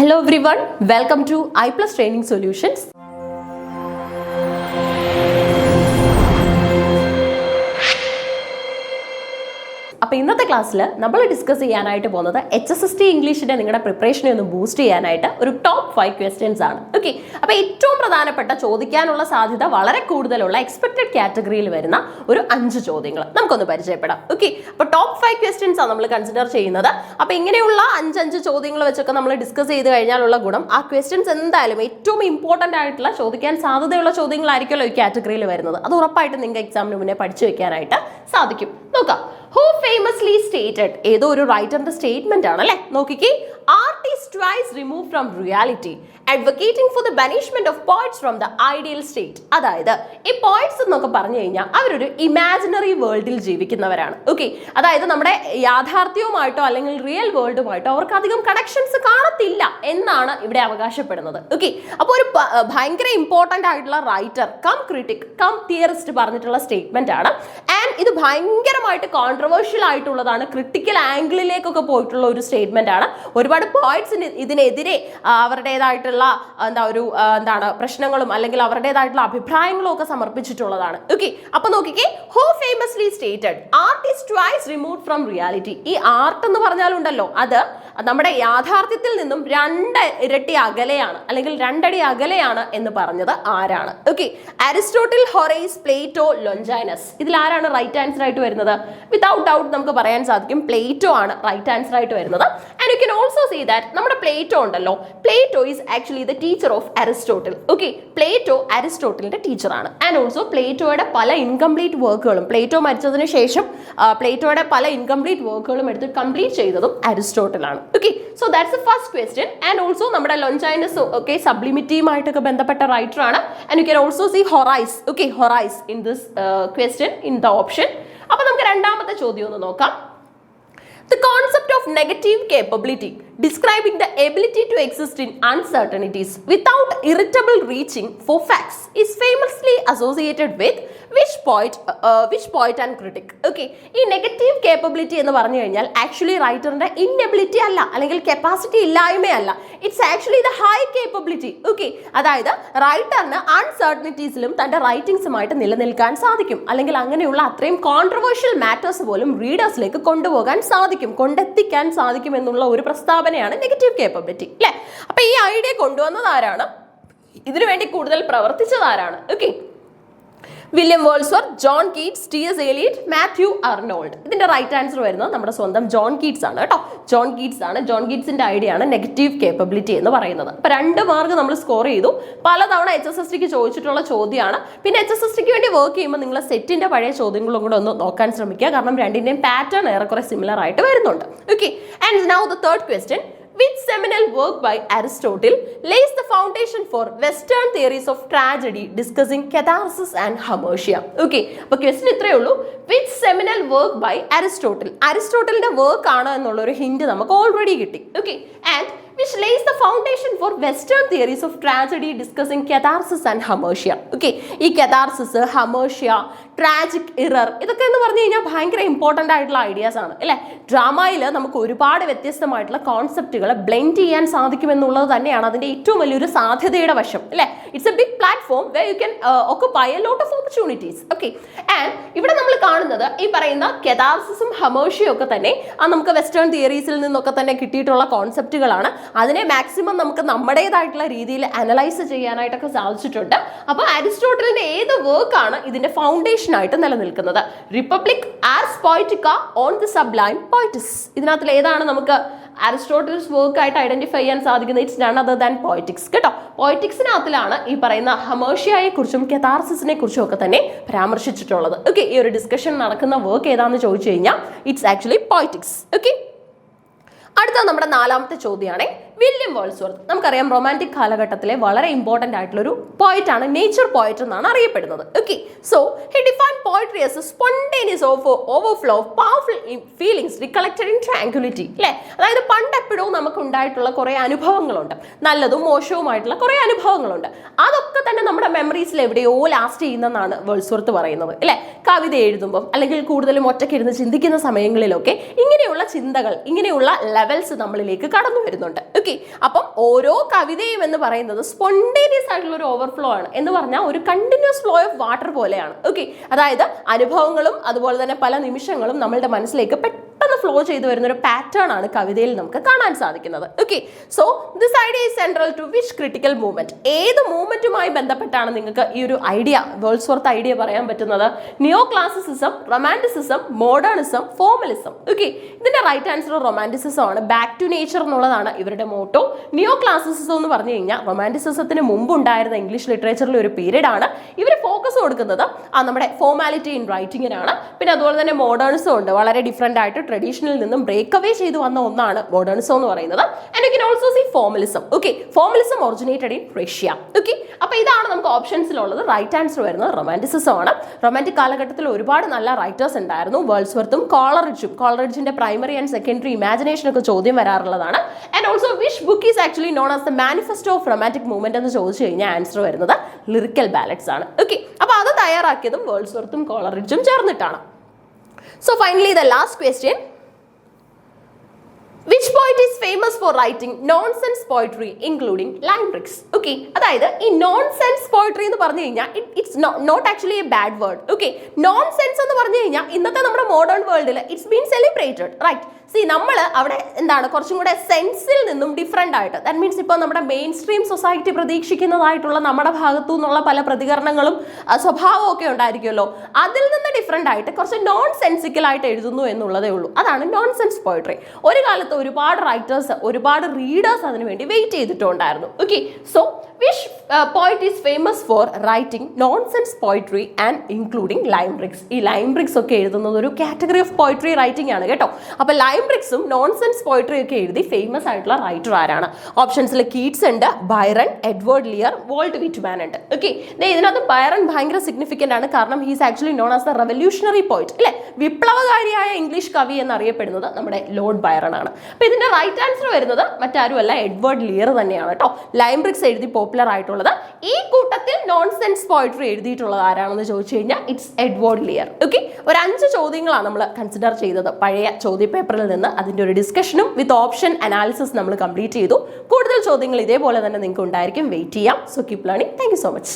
Hello everyone, welcome to iPlus Training Solutions. അപ്പോൾ ഇന്നത്തെ ക്ലാസ്സിൽ നമ്മൾ ഡിസ്കസ് ചെയ്യാനായിട്ട് പോകുന്നത് HSST ഇംഗ്ലീഷിന്റെ നിങ്ങളുടെ പ്രിപ്പറേഷനെ ഒന്ന് ബൂസ്റ്റ് ചെയ്യാനായിട്ട് ഒരു ടോപ്പ് 5 ക്വസ്റ്റ്യൻസ് ആണ്. ഓക്കെ, അപ്പോൾ ഏറ്റവും പ്രധാനപ്പെട്ട ചോദിക്കാനുള്ള സാധ്യത വളരെ കൂടുതലുള്ള എക്സ്പെക്റ്റഡ് കാറ്റഗറിയിൽ വരുന്ന ഒരു 5 ചോദ്യങ്ങൾ നമുക്കൊന്ന് പരിചയപ്പെടാം. ഓക്കെ, അപ്പോൾ ടോപ്പ് 5 ക്വസ്റ്റ്യൻസ് ആണ് നമ്മൾ കൺസിഡർ ചെയ്യുന്നത്. അപ്പോൾ ഇങ്ങനെയുള്ള 5 ചോദ്യങ്ങൾ വെച്ചൊക്കെ നമ്മൾ ഡിസ്കസ് ചെയ്ത് കഴിഞ്ഞാലുള്ള ഗുണം ആ ക്വസ്റ്റ്യൻസ് എന്തായാലും ഏറ്റവും ഇമ്പോർട്ടൻ്റ് ആയിട്ടുള്ള ചോദിക്കാൻ സാധ്യതയുള്ള ചോദ്യങ്ങളായിരിക്കുമല്ലോ ഈ കാറ്റഗറിയിൽ വരുന്നത്. അത് ഉറപ്പായിട്ട് നിങ്ങൾക്ക് എക്സാമിന് മുന്നേ പഠിച്ചു വെക്കാനായിട്ട് സാധിക്കും. നോക്കാം. Who famously stated, ഏതോ ഒരു റൈറ്ററിന്റെ സ്റ്റേറ്റ്മെന്റ് ആണ് അല്ലേ. നോക്കിക്കേ, art is twice removed from reality, advocating for the banishment of poets from the ideal state. അതായത് ഈ പോയിറ്റ്സ് എന്നൊക്കെ പറഞ്ഞു കഴിഞ്ഞാൽ അവരൊരു ഇമാജിനറി വേൾഡിൽ ജീവിക്കുന്നവരാണ്. ഓക്കെ, അതായത് നമ്മുടെ യാഥാർത്ഥ്യവുമായിട്ടോ അല്ലെങ്കിൽ റിയൽ വേൾഡുമായിട്ടോ അവർക്ക് അധികം കണക്ഷൻസ് കാണത്തില്ല എന്നാണ് ഇവിടെ അവകാശപ്പെടുന്നത്. ഓക്കെ, അപ്പോൾ ഒരു ഭയങ്കര ഇമ്പോർട്ടൻ്റ് ആയിട്ടുള്ള writer cum critic cum theorist പറഞ്ഞിട്ടുള്ള സ്റ്റേറ്റ്മെന്റ് ആണ്. ആൻഡ് ഇത് ഭയങ്കരമായിട്ട് കോൺട്രവേഴ്ഷ്യൽ ആയിട്ടുള്ളതാണ്, ക്രിട്ടിക്കൽ ആംഗിളിലേക്കൊക്കെ പോയിട്ടുള്ള ഒരു സ്റ്റേറ്റ്മെന്റ് ആണ്. ഒരുപാട് പോയിറ്റ്സിന് ഇതിനെതിരെ അവരുടേതായിട്ടുള്ള പ്രശ്നങ്ങളും അല്ലെങ്കിൽ അവരുടേതായിട്ടുള്ള അഭിപ്രായങ്ങളും ഒക്കെ സമർപ്പിച്ചിട്ടുള്ളതാണ്. ഓക്കെ, അപ്പൊ നോക്കിക്കേ, who famously stated art is twice removed from reality. ഈ ആർട്ട് എന്ന് പറഞ്ഞാലുണ്ടല്ലോ അത് നമ്മുടെ യാഥാർത്ഥ്യത്തിൽ നിന്നും 2 ഇരട്ടി അകലെയാണ് അല്ലെങ്കിൽ 2 അടി അകലെയാണ് എന്ന് പറഞ്ഞത് ആരാണ്? Okay, Aristotle, Horace, Plato, Longinus. ഇതിൽ ആരാണ് റൈറ്റ് ആൻസർ ആയിട്ട് വരുന്നത്? വിതൗട്ട് ഡൗട്ട് നമുക്ക് പറയാൻ സാധിക്കും പ്ലേറ്റോ ആണ് റൈറ്റ് ആൻസർ ആയിട്ട് വരുന്നത്. And you can also see that നമ്മുടെ പ്ലേറ്റോ ഉണ്ടല്ലോ, Plato is actually the teacher of Aristotle. Okay, Plato അരിസ്റ്റോട്ടിലിന്റെ ടീച്ചറാണ്. ആൻഡ് ഓൾസോ പ്ലേറ്റോയുടെ പല ഇൻകംപ്ലീറ്റ് വർക്കുകളും പ്ലേറ്റോ മരിച്ചതിന് ശേഷം പ്ലേറ്റോയുടെ പല ഇൻകംപ്ലീറ്റ് വർക്കുകളും എടുത്ത് കംപ്ലീറ്റ് ചെയ്തതും അരിസ്റ്റോട്ടിലാണ്. Okay, so that's the first question. And also നമ്മുടെ ലോഞ്ചൈനസ് ഒക്കെ സബ്ലിമിറ്റിയുമായിട്ടൊക്കെ ബന്ധപ്പെട്ട റൈറ്റർ ആണ്. And you can also see Horace. Okay, Horace in this question in the option. അപ്പൊ നമുക്ക് രണ്ടാമത്തെ ചോദ്യം ഒന്ന് നോക്കാം. The concept of negative capability, describing the ability to exist in uncertainties without irritable reaching for facts, is famously associated with which poet and critic? Okay, ഈ negative capability എന്ന് പറഞ്ഞു കഴിഞ്ഞാൽ ആക്ച്വലി റൈറ്ററിന്റെ ഇൻഎബിലിറ്റി അല്ല അല്ലെങ്കിൽ കപ്പാസിറ്റി ഇല്ലായ്മയല്ല, it's actually the high capability. Okay, അതായത് റൈറ്ററിന് അൺസർട്ടനിറ്റീസിലും തന്റെ റൈറ്റിംഗ്സുമായിട്ട് നിലനിൽക്കാൻ സാധിക്കും, അല്ലെങ്കിൽ അങ്ങനെയുള്ള അത്രയും കോൺട്രവേഴ്ഷ്യൽ മാറ്റേഴ്സ് പോലും റീഡേഴ്സിലേക്ക് കൊണ്ടുപോകാൻ കൊണ്ടെത്തിക്കാൻ സാധിക്കും എന്നുള്ള ഒരു പ്രസ്താവനയാണ് നെഗറ്റീവ് കേപ്പബിലിറ്റി അല്ലേ. അപ്പൊ ഈ ഐഡിയ കൊണ്ടുവന്നത് ആരാണ്? ഇതിനു വേണ്ടി കൂടുതൽ പ്രവർത്തിച്ചത് ആരാണ്? Okay, William Wordsworth, John Keats, T S. Eliot, Matthew Arnold. ഇതിന്റെ റൈറ്റ് ആൻസർ വരുന്നത് നമ്മുടെ സ്വന്തം ജോൺ കീറ്റ്സ് ആണ് കേട്ടോ. ജോൺ കീറ്റ്സ് ആണ്. ജോൺ കീറ്റ്സിന്റെ ഐഡിയ ആണ് നെഗറ്റീവ് കേപ്പബിലിറ്റി എന്ന് പറയുന്നത്. അപ്പൊ 2 മാർക്ക് നമ്മൾ സ്കോർ ചെയ്തു. പലതവണ HSSTക്ക് ചോദിച്ചിട്ടുള്ള ചോദ്യമാണ്. പിന്നെ HSSTക്ക് വേണ്ടി വർക്ക് ചെയ്യുമ്പോൾ നിങ്ങൾ സെറ്റിന്റെ പഴയ ചോദ്യങ്ങളും കൂടെ ഒന്ന് നോക്കാൻ ശ്രമിക്കുക, കാരണം രണ്ടിന്റെയും പാറ്റേൺ ഏറെക്കുറെ സിമിലർ ആയിട്ട് വരുന്നുണ്ട്. Okay, and now the third question. Which seminal work by Aristotle lays the foundation for Western theories of tragedy discussing catharsis and hamartia? Okay, അപ്പോൾ ക്വസ്റ്റ്യൻ ഇത്രയേ ഉള്ളൂ. Which seminal work by Aristotle? അരിസ്റ്റോട്ടലിന്റെ work ആണ് എന്നുള്ള ഒരു hint നമുക്ക് already കിട്ടി. Okay, and which lays the foundation for Western theories of tragedy discussing catharsis and hamartia? Okay, ഈ catharsis, hamartia, tragic error ഇതൊക്കെ എന്ന് പറഞ്ഞു കഴിഞ്ഞാൽ ഭയങ്കര ഇമ്പോർട്ടൻ്റ് ആയിട്ടുള്ള ഐഡിയാസ് ആണ് അല്ലേ. ഡ്രാമയിൽ നമുക്ക് ഒരുപാട് വ്യത്യസ്തമായിട്ടുള്ള കോൺസെപ്റ്റുകൾ ബ്ലെൻഡ് ചെയ്യാൻ സാധിക്കുമെന്നുള്ളത് തന്നെയാണ് അതിന്റെ ഏറ്റവും വലിയൊരു സാധ്യതയുടെ വശം അല്ലേ. It's a big platform where you can occupy a lot of opportunities. Okay, and ഇവിടെ നമ്മൾ കാണുന്നത് ഈ പറയുന്ന കെതാർസിസും ഹമേർഷ്യയും ഒക്കെ തന്നെ നമുക്ക് വെസ്റ്റേൺ തിയറീസിൽ നിന്നൊക്കെ തന്നെ കിട്ടിയിട്ടുള്ള കോൺസെപ്റ്റുകളാണ്. അതിനെ മാക്സിമം നമുക്ക് നമ്മുടേതായിട്ടുള്ള രീതിയിൽ അനലൈസ് ചെയ്യാനായിട്ടൊക്കെ സാധിച്ചിട്ടുണ്ട്. അപ്പോൾ അരിസ്റ്റോട്ടലിന്റെ ഏത് വർക്കാണ് ഇതിന്റെ ഫൗണ്ടേഷൻ ആയിട്ട് നിലനിൽക്കുന്നത്? Republic, Ars Poetica, On the Sublime, Poetics. ഇതിനകത്തിൽ ഏതാണ് നമുക്ക് അരിസ്റ്റോട്ടൽസ് വർക്ക് ആയിട്ട് ഐഡന്റിഫൈ ചെയ്യാൻ സാധിക്കുന്നത്? It's none other than Poetics കേട്ടോ. പോയറ്റിക്സിനകത്തിലാണ് ഈ പറയുന്ന ഹമേർഷ്യയെ കുറിച്ചും കെതാർസിസിനെ കുറിച്ചും ഒക്കെ തന്നെ പരാമർശിച്ചിട്ടുള്ളത്. ഓക്കെ, ഈ ഒരു ഡിസ്കഷൻ നടക്കുന്ന വർക്ക് ഏതാണെന്ന് ചോദിച്ചു കഴിഞ്ഞാൽ ഇറ്റ്സ് ആക്ച്വലി പോയറ്റിക്സ്. ഓക്കെ, അടുത്ത നമ്മുടെ 4ാമത്തെ ചോദ്യമാണ് വില്യം വേൾസ്വർത്ത്. നമുക്കറിയാം റൊമാൻറ്റിക് കാലഘട്ടത്തിലെ വളരെ ഇമ്പോർട്ടൻ്റ് ആയിട്ടുള്ള ഒരു പോയിറ്റ് ആണ്, നേച്ചർ പോയിറ്റ് എന്നാണ് അറിയപ്പെടുന്നത്. Okay, so he defined poetry as a spontaneous overflow of powerful feelings recollected in tranquility അല്ലേ. അതായത് പണ്ട് എപ്പോഴും നമുക്ക് ഉണ്ടായിട്ടുള്ള കുറേ അനുഭവങ്ങളുണ്ട്, നല്ലതും മോശവുമായിട്ടുള്ള കുറേ അനുഭവങ്ങളുണ്ട്. അതൊക്കെ തന്നെ നമ്മുടെ മെമ്മറീസിൽ എവിടെയോ ലാസ്റ്റ് ചെയ്യുന്നതെന്നാണ് വേൾസ്വർത്ത് പറയുന്നത് അല്ലേ. കവിത എഴുതുമ്പം അല്ലെങ്കിൽ കൂടുതലും ഒറ്റയ്ക്കിരുന്ന് ചിന്തിക്കുന്ന സമയങ്ങളിലൊക്കെ ഇങ്ങനെയുള്ള ചിന്തകൾ, ഇങ്ങനെയുള്ള ലെവൽസ് നമ്മളിലേക്ക് കടന്നു വരുന്നുണ്ട്. ഓക്കെ. അപ്പം ഓരോ കവിതയും എന്ന് പറയുന്നത് സ്പോണ്ടേനിയസ് ആയിട്ടുള്ള ഒരു ഓവർഫ്ലോ ആണ്, എന്ന് പറഞ്ഞാൽ ഒരു കണ്ടിന്യൂസ് ഫ്ലോ ഓഫ് വാട്ടർ പോലെയാണ്. ഓക്കെ, അതായത് അനുഭവങ്ങളും അതുപോലെ തന്നെ പല നിമിഷങ്ങളും നമ്മളുടെ മനസ്സിലേക്ക് പെട്ടെന്ന് ഫ്ലോ ചെയ്തു വരുന്ന ഒരു പാറ്റേൺ ആണ് കവിതയിൽ നമുക്ക് കാണാൻ സാധിക്കുന്നത്. Okay, so this idea is central to which critical movement? ഏത് മൂവ്മെന്റുമായി ബന്ധപ്പെട്ടാണ് നിങ്ങൾക്ക് ഈ ഒരു ഐഡിയ, വേൾഡ്സ്വർത്ത് ഐഡിയ പറയാൻ പറ്റുന്നത്? Neo classicism, romanticism, modernism, formalism. Okay, ഇതിന്റെ റൈറ്റ് ആൻസർ റൊമാൻറ്റിസിസം ആണ്. ബാക്ക് ടു നേച്ചർ എന്നുള്ളതാണ് ഇവരുടെ മോട്ടോ. നിയോ ക്ലാസിസിസം എന്ന് പറഞ്ഞു കഴിഞ്ഞാൽ റൊമാൻറ്റിസിസത്തിന് മുമ്പ് ഉണ്ടായിരുന്ന ഇംഗ്ലീഷ് ലിറ്ററേച്ചറിലെ ഒരു പീരീഡ് ആണ്. ഇവർ ഫോക്കസ് കൊടുക്കുന്നത് നമ്മുടെ ഫോർമാലിറ്റി ഇൻ റൈറ്റിങ്ങിനാണ്. പിന്നെ അതുപോലെ തന്നെ മോഡേണിസം ഉണ്ട്, വളരെ ഡിഫറെന്റ് ആയിട്ട് ട്രഡീഷനിൽ നിന്നും ബ്രേക്ക് അവേ ചെയ്തു വന്ന ഒന്നാണ് മോഡേണിസം എന്ന് പറയുന്നത്. And you can also see formalism. Okay, formalism originated in Russia. Okay, അപ്പൊ ഇതാണ് നമുക്ക് ഓപ്ഷൻസിലുള്ളത്. റൈറ്റ് ആൻസർ വരുന്നത് റൊമാൻറ്റിസിസം ആണ്. റൊമാൻറ്റിക് കാലഘട്ടത്തിൽ ഒരുപാട് നല്ല റൈറ്റേഴ്സ് ഉണ്ടായിരുന്നു. വേൾഡ്സ്വർത്തും കോളറിഡ്ജിന്റെ പ്രൈമറി ആൻഡ് സെക്കൻഡറി ഇമാജിനേഷൻ ഒക്കെ ചോദ്യം വരാറുള്ളതാണ്. And also which book is actually known as the manifesto of romantic movement എന്ന് ചോദിച്ചു കഴിഞ്ഞാൽ ആൻസർ വരുന്നത് ലിറിക്കൽ ബാലറ്റ്സ് ആണ്. ഓക്കെ, അപ്പൊ അത് തയ്യാറാക്കിയതും വേൾഡ്സ്വർത്തും കോളറിഡ്ജും ചേർന്നിട്ടാണ്. So finally the last question, which poet is famous for writing nonsense poetry including limericks? Okay, അതായത് ഈ നോൺസെൻസ് പോയിട്രി എന്ന് പറഞ്ഞു കഴിഞ്ഞാൽ it's not actually a bad word. Okay, nonsense എന്ന് പറഞ്ഞു കഴിഞ്ഞാൽ ഇന്നത്തെ നമ്മുടെ മോഡേൺ വേൾഡിൽ it's been celebrated, right? See, നമ്മൾ അവിടെ എന്താണ് കുറച്ചും കൂടെ സെൻസിൽ നിന്നും ഡിഫറെൻ്റ് ആയിട്ട്, ദാറ്റ് മീൻസ് ഇപ്പോൾ നമ്മുടെ മെയിൻ സ്ട്രീം സൊസൈറ്റി പ്രതീക്ഷിക്കുന്നതായിട്ടുള്ള നമ്മുടെ ഭാഗത്തു നിന്നുള്ള പല പ്രതികരണങ്ങളും സ്വഭാവവും ഒക്കെ ഉണ്ടായിരിക്കുമല്ലോ, അതിൽ നിന്ന് ഡിഫറെൻ്റ് ആയിട്ട് കുറച്ച് നോൺ സെൻസിക്കലായിട്ട് എഴുതുന്നു എന്നുള്ളതേ ഉള്ളൂ. അതാണ് നോൺസെൻസ് പോയിട്രി. ഒരു കാലത്ത് ഒരുപാട് റൈറ്റേഴ്സ്, ഒരുപാട് റീഡേഴ്സ് അതിനു വേണ്ടി വെയിറ്റ് ചെയ്തിട്ടുണ്ടായിരുന്നു. Okay, so which poet is famous for writing nonsense poetry and including limericks? ഈ ലൈംബ്രിക്സ് ഒക്കെ എഴുതുന്നത് ഒരു കാറ്റഗറി ഓഫ് പോയിട്രി റൈറ്റിംഗ് ആണ് കേട്ടോ. അപ്പൊ ലൈംബ്രിക്സും നോൺസെൻസ് പോയിട്രി ഒക്കെ എഴുതി ഫേമസ് ആയിട്ടുള്ള റൈറ്റർ ആരാണ്? ഓപ്ഷൻസിൽ കീറ്റ്സ് ഉണ്ട്, Byron, Edward Lear, Walt Whitman ഉണ്ട്. ഓക്കെ, ഇതിനകത്ത് ബൈറൺ ഭയങ്കര സിഗ്നിഫിക്കന്റ് ആണ്, കാരണം he's actually known as the revolutionary poet, അല്ലെ? വിപ്ലവകാരിയായ ഇംഗ്ലീഷ് കവി എന്നറിയപ്പെടുന്നത് നമ്മുടെ ലോർഡ് ബൈറൺ ആണ്. അപ്പൊ ഇതിന്റെ റൈറ്റ് ആൻസർ വരുന്നത് മറ്റാരുമല്ല, എഡ്വേർഡ് ലിയർ തന്നെയാണ് കേട്ടോ. ലൈംബ്രിക്സ് എഴുതി പോപ്പുലർ ആയിട്ടുള്ളത്. ഈ കൂട്ടത്തിൽ നോൺസെൻസ് പോയിട്രി എഴുതിയിട്ടുള്ളത് ആരാണെന്ന് ചോദിച്ചു കഴിഞ്ഞാൽ ഇറ്റ്സ് എഡ്വേർഡ് ലിയർ. ഓക്കെ, ഒരു 5 ചോദ്യങ്ങളാണ് നമ്മൾ കൺസിഡർ ചെയ്തത് പഴയ ചോദ്യ പേപ്പറിൽ നിന്ന്. അതിന്റെ ഒരു ഡിസ്കഷനും വിത്ത് ഓപ്ഷൻ അനാലിസിസ് നമ്മൾ കംപ്ലീറ്റ് ചെയ്തു. കൂടുതൽ ചോദ്യങ്ങൾ ഇതേപോലെ തന്നെ നിങ്ങൾക്ക് ഉണ്ടായിരിക്കും. വെയിറ്റ് ചെയ്യാം. So keep learning. Thank you so much.